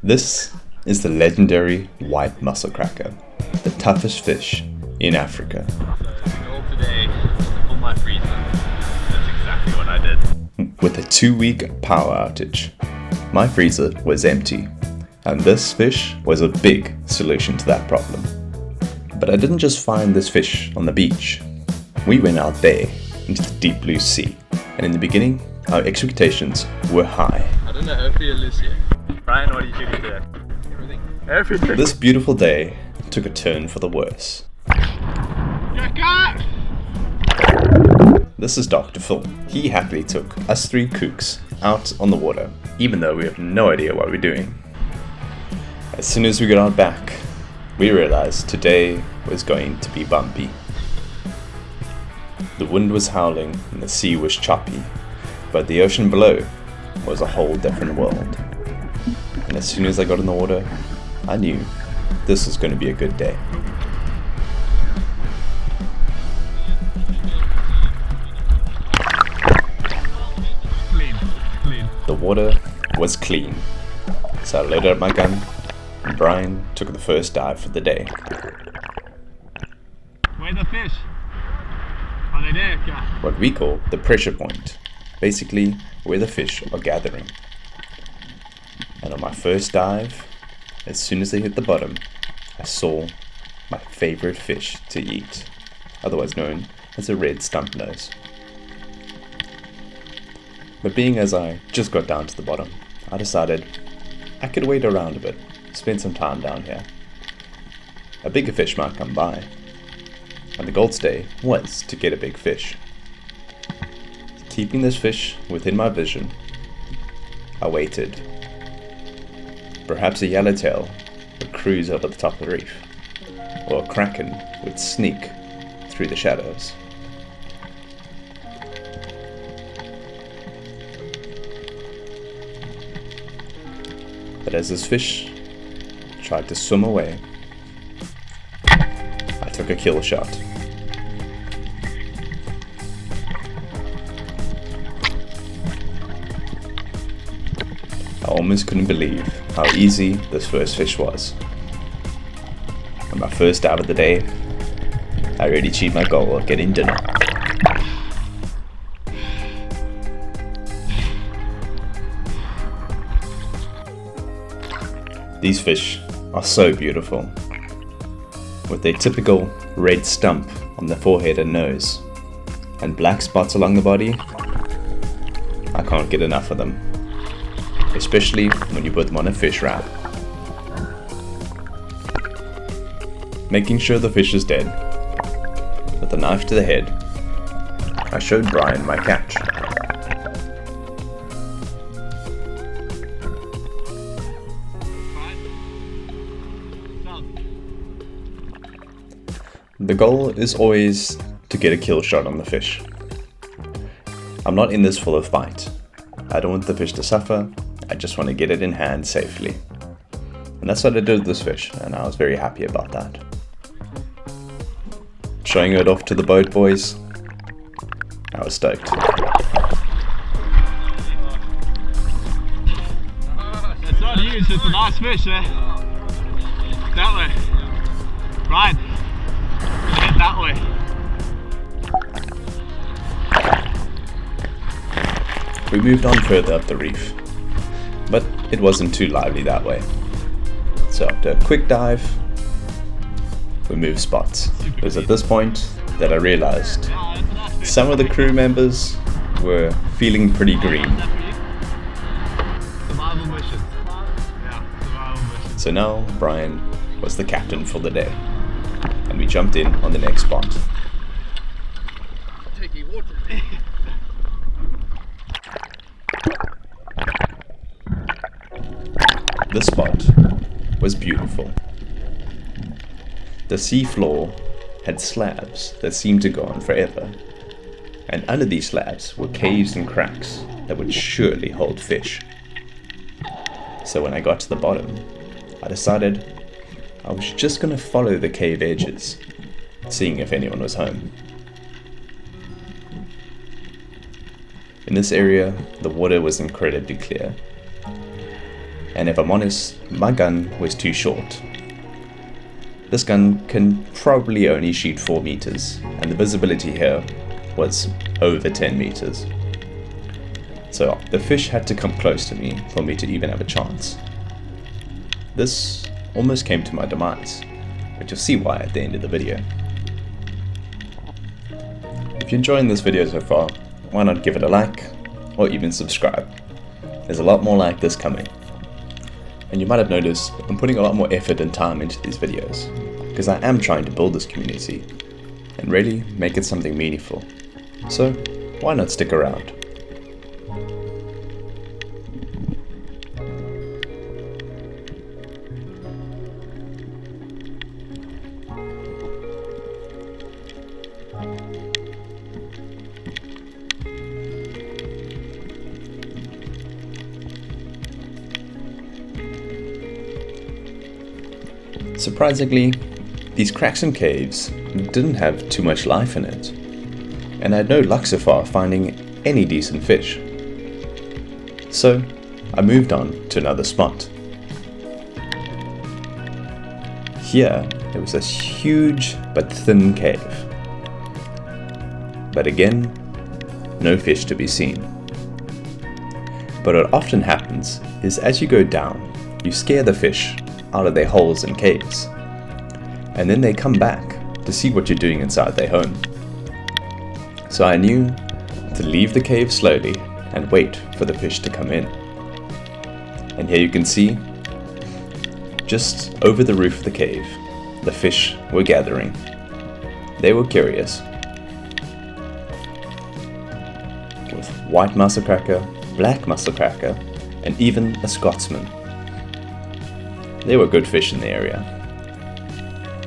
This is the legendary white mussel cracker, the toughest fish in Africa. All today to pull my freezer. That's exactly what I did. With a 2-week power outage, my freezer was empty, and this fish was a big solution to that problem. But I didn't just find this fish on the beach. We went out there into the deep blue sea, and in the beginning, our expectations were high. I don't know, hopefully you'll lose here. Brian, what are you shooting today? Everything. This beautiful day took a turn for the worse. This is Dr. Phil. He happily took us 3 kooks out on the water, even though we have no idea what we're doing. As soon as we got out back, we realized today was going to be bumpy. The wind was howling and the sea was choppy, but the ocean below was a whole different world. And as soon as I got in the water, I knew this was going to be a good day. Clean. The water was clean, so I loaded up my gun and Brian took the first dive for the day. Where are the fish? Are they there? Okay. What we call the pressure point, basically where the fish are gathering. And on my first dive, as soon as they hit the bottom, I saw my favorite fish to eat, otherwise known as a red stump nose. But being as I just got down to the bottom, I decided I could wait around a bit, spend some time down here. A bigger fish might come by, and the goal today was to get a big fish. Keeping this fish within my vision, I waited. Perhaps a yellowtail would cruise over the top of the reef, or a kraken would sneak through the shadows. But as this fish tried to swim away, I took a kill shot. I almost couldn't believe how easy this first fish was. On my first dive of the day, I already achieved my goal of getting dinner. These fish are so beautiful, with their typical red stump on the forehead and nose, and black spots along the body. I can't get enough of them, especially when you put them on a fish wrap. Making sure the fish is dead, with a knife to the head, I showed Brian my catch. The goal is always to get a kill shot on the fish. I'm not in this for the fight. I don't want the fish to suffer, I just want to get it in hand safely. And that's what I did with this fish, and I was very happy about that. Showing it off to the boat boys, I was stoked. It's not huge, it's a nice fish there. That way. Right. Head that way. We moved on further up the reef, but it wasn't too lively that way. So after a quick dive, we moved spots. It was at this point that I realized some of the crew members were feeling pretty green. Survival mission. Yeah, survival mission. So now Brian was the captain for the day, and we jumped in on the next spot. Taking water. This spot was beautiful. The sea floor had slabs that seemed to go on forever, and under these slabs were caves and cracks that would surely hold fish. So when I got to the bottom, I decided I was just going to follow the cave edges, seeing if anyone was home. In this area, the water was incredibly clear, and if I'm honest, my gun was too short. This gun can probably only shoot 4 meters, and the visibility here was over 10 meters. So the fish had to come close to me for me to even have a chance. This almost came to my demise, but you'll see why at the end of the video. If you're enjoying this video so far, why not give it a like, or even subscribe. There's a lot more like this coming. And you might have noticed I'm putting a lot more effort and time into these videos, because I am trying to build this community, and really make it something meaningful. So, why not stick around? Surprisingly, these cracks and caves didn't have too much life in it, and I had no luck so far finding any decent fish. So, I moved on to another spot. Here, there was this huge but thin cave. But again, no fish to be seen. But what often happens is as you go down, you scare the fish out of their holes and caves, and then they come back to see what you're doing inside their home. So I knew to leave the cave slowly and wait for the fish to come in. And here you can see, just over the roof of the cave, the fish were gathering. They were curious. With white musselcracker, black musselcracker, and even a Scotsman. They were good fish in the area,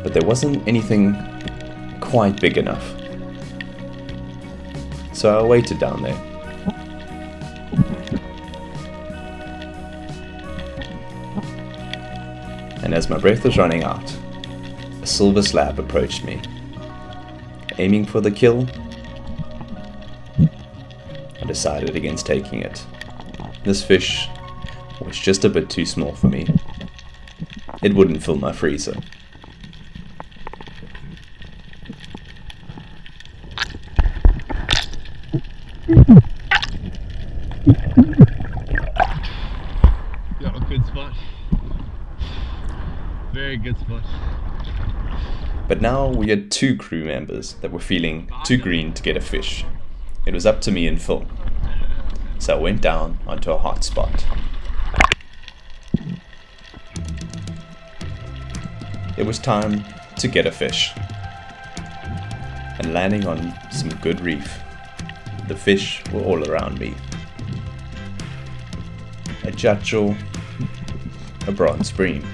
but there wasn't anything quite big enough. So I waited down there. And as my breath was running out, a silver slab approached me. Aiming for the kill, I decided against taking it. This fish was just a bit too small for me. It wouldn't fill my freezer. Yeah, good spot. Very good spot. But now we had 2 crew members that were feeling too green to get a fish. It was up to me and Phil. So I went down onto a hot spot. It was time to get a fish. And landing on some good reef, the fish were all around me. A jatchel, a bronze bream,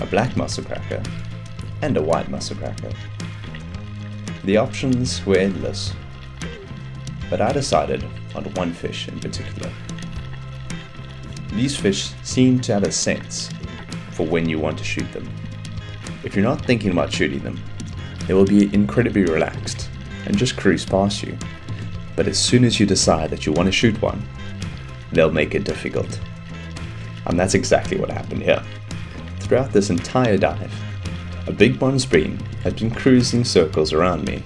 a black musselcracker, and a white musselcracker. The options were endless, but I decided on one fish in particular. These fish seem to have a sense for when you want to shoot them. If you're not thinking about shooting them, they will be incredibly relaxed and just cruise past you. But as soon as you decide that you want to shoot one, they'll make it difficult. And that's exactly what happened here. Throughout this entire dive, a big bronze bream had been cruising circles around me,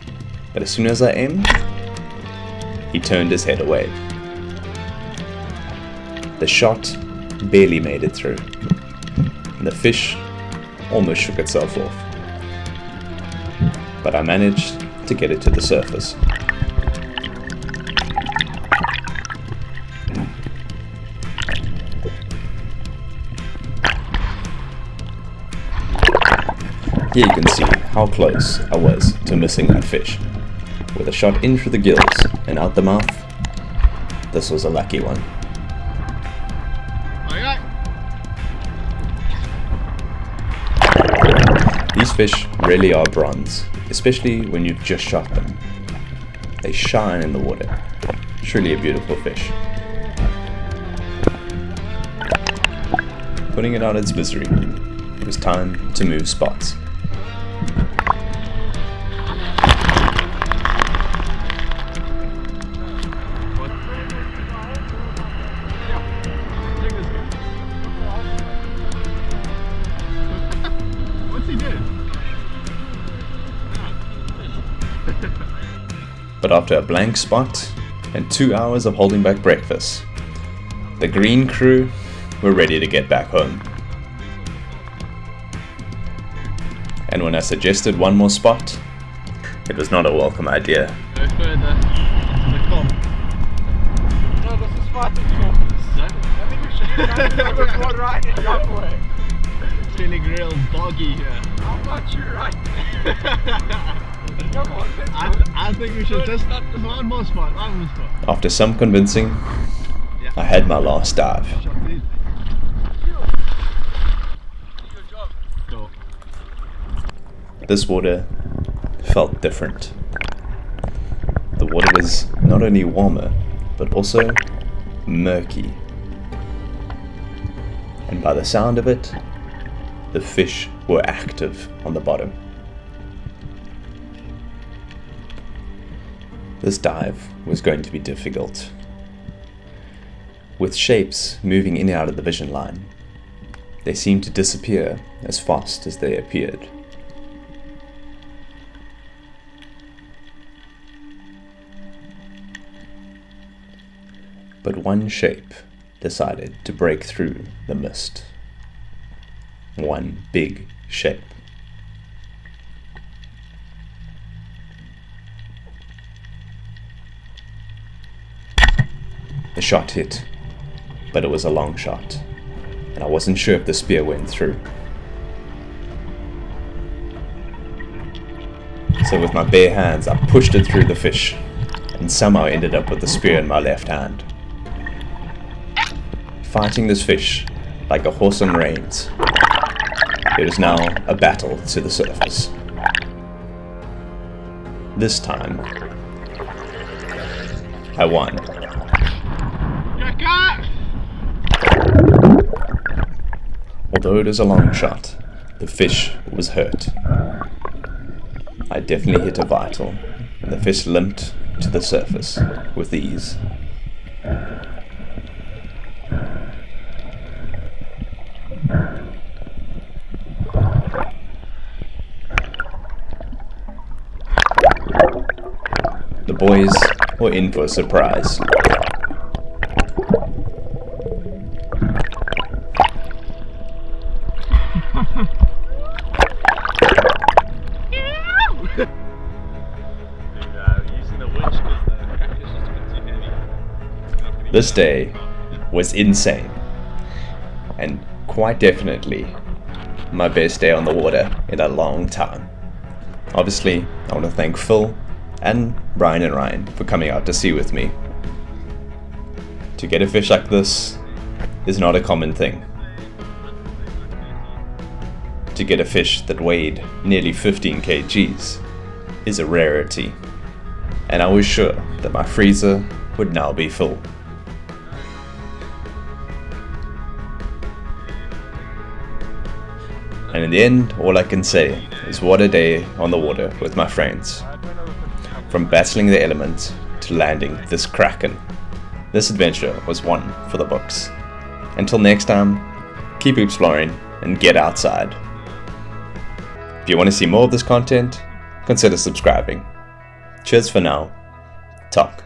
but as soon as I aimed, he turned his head away. The shot barely made it through, and the fish almost shook itself off. But I managed to get it to the surface. Here you can see how close I was to missing that fish. With a shot in through the gills and out the mouth, this was a lucky one. These fish really are bronze, especially when you've just shot them. They shine in the water. Truly a beautiful fish. Putting it out its misery, it was time to move spots. But after a blank spot and 2 hours of holding back breakfast, the green crew were ready to get back home. And when I suggested one more spot, it was not a welcome idea. Go further into the comp. No, this is far too short. So, I think we should go more right and go away. it's feeling real boggy here. I'm not sure right. Come on, let's go. I think we should just one more spot. After some convincing, I had my last dive. Shot, dude. Good job. Cool. This water felt different. The water was not only warmer, but also murky. And by the sound of it, the fish were active on the bottom. This dive was going to be difficult, with shapes moving in and out of the vision line. They seemed to disappear as fast as they appeared. But one shape decided to break through the mist. One big shape. The shot hit, but it was a long shot, and I wasn't sure if the spear went through. So with my bare hands, I pushed it through the fish, and somehow ended up with the spear in my left hand. Fighting this fish like a horse on reins, it was now a battle to the surface. This time, I won. Although it was a long shot, the fish was hurt. I definitely hit a vital, and the fish limped to the surface with ease. The boys were in for a surprise. This day was insane, and quite definitely my best day on the water in a long time. Obviously, I want to thank Phil and Brian and Ryan for coming out to sea with me. To get a fish like this is not a common thing. To get a fish that weighed nearly 15 kgs is a rarity, and I was sure that my freezer would now be full. And in the end, all I can say is what a day on the water with my friends. From battling the elements to landing this kraken, this adventure was one for the books. Until next time, keep exploring and get outside. If you want to see more of this content, consider subscribing. Cheers for now. Talk.